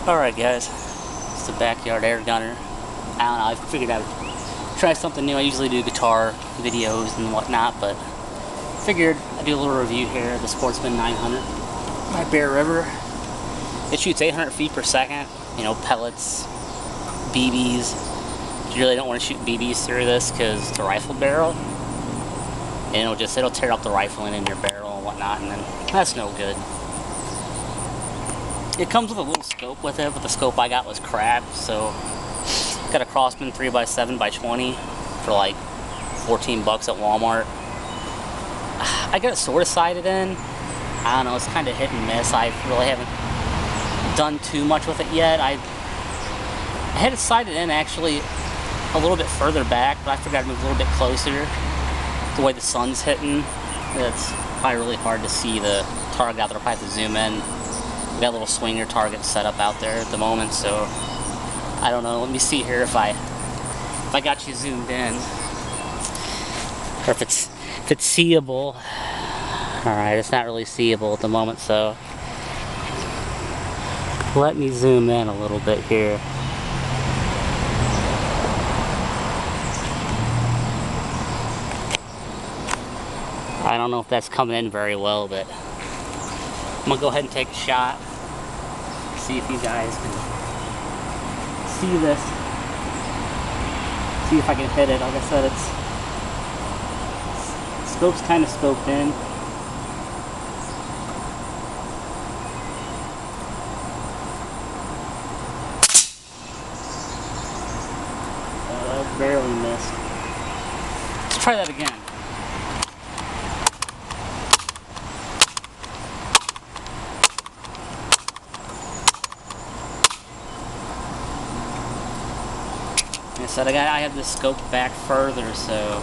Alright guys, it's the backyard air gunner. I don't know, I figured I would try something new. I usually do guitar videos and whatnot, but figured I'd do a little review here of the Sportsman 900 by Bear River. It shoots 800 feet per second, you know, pellets, BBs. You really don't want to shoot BBs through this because it's a rifle barrel. And it'll tear up the rifling in your barrel and whatnot, and then that's no good. It comes with a little scope with it, but the scope I got was crap, so got a Crosman 3x7x20 for like 14 bucks at Walmart. I got it sort of sighted in. I don't know, it's kind of hit and miss. I really haven't done too much with it yet. I had it sighted in actually a little bit further back, but I figured I'd move a little bit closer. The way the sun's hitting, it's probably really hard to see the target out there. I'll probably have to zoom in. We got a little swinger target set up out there at the moment, so I don't know. Let me see here if I got you zoomed in, or if it's seeable. All right, it's not really seeable at the moment, so let me zoom in a little bit here. I don't know if that's coming in very well, but I'm gonna go ahead and take a shot. See if you guys can see this. See if I can hit it. Like I said, scope's kind of scoped in. That barely missed. Let's try that again. Like I said, I have the scope back further, so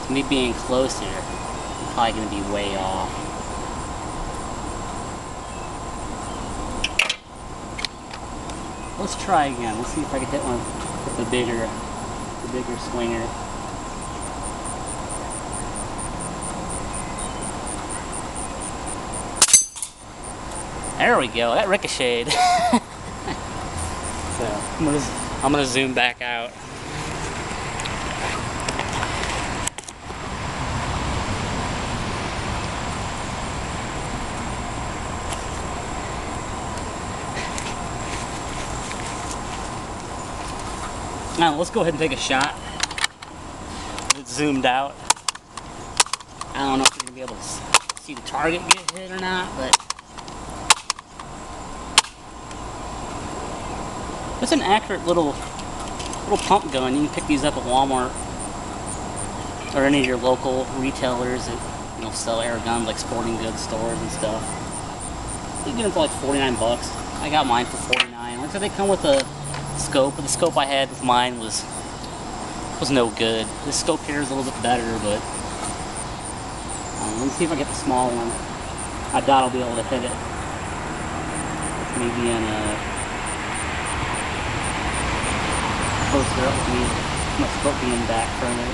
me being closer, I'm probably going to be way off. Let's try again. Let's see if I can hit one with the bigger swinger. There we go. That ricocheted. So I'm gonna zoom back out. Now let's go ahead and take a shot. It's zoomed out. I don't know if you're gonna be able to see the target get hit or not, but it's an accurate little pump gun. You can pick these up at Walmart or any of your local retailers that, you know, sell air guns, like sporting goods stores and stuff. You can get them for like 49 bucks. I got mine for 49. Like I said, they come with a scope, but the scope I had with mine was no good. This scope here is a little bit better, but let me see if I get the small one. I doubt I'll be able to hit it. Maybe in a closer up with me, my scope being back further.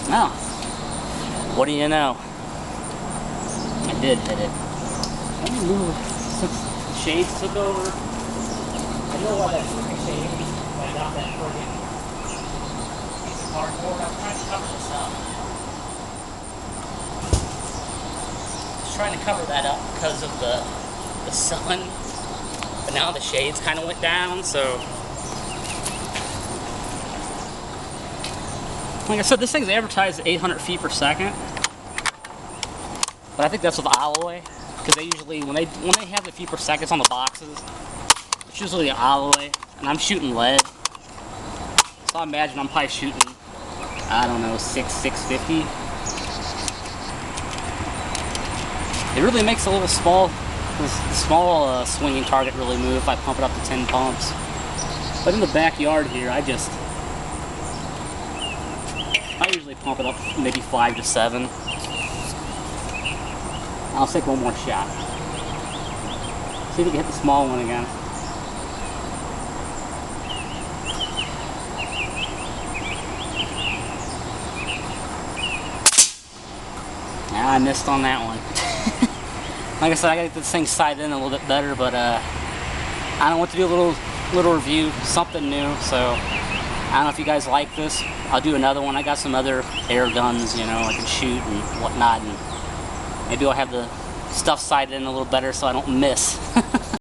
Now, what do you know? I did hit it. Let me move since the shades took over. I know why that shade. I got that friggin' piece of cardboard. I'm trying to cover this up. Trying to cover that up because of the sun, but now the shades kind of went down, so like I said, this thing's advertised at 800 feet per second, but I think that's with alloy, because they usually when they have the feet per seconds on the boxes, it's usually the alloy, and I'm shooting lead, so I imagine I'm probably shooting, I don't know, 650. It really makes a little small swinging target really move if I pump it up to 10 pumps. But in the backyard here, I usually pump it up maybe 5 to 7. I'll take one more shot. See if we can hit the small one again. Yeah, I missed on that one. Like I said, I got to get this thing sighted in a little bit better, but I don't want to do a little review, something new. So I don't know if you guys like this. I'll do another one. I got some other air guns, you know, I can shoot and whatnot, and maybe I'll have the stuff sighted in a little better so I don't miss.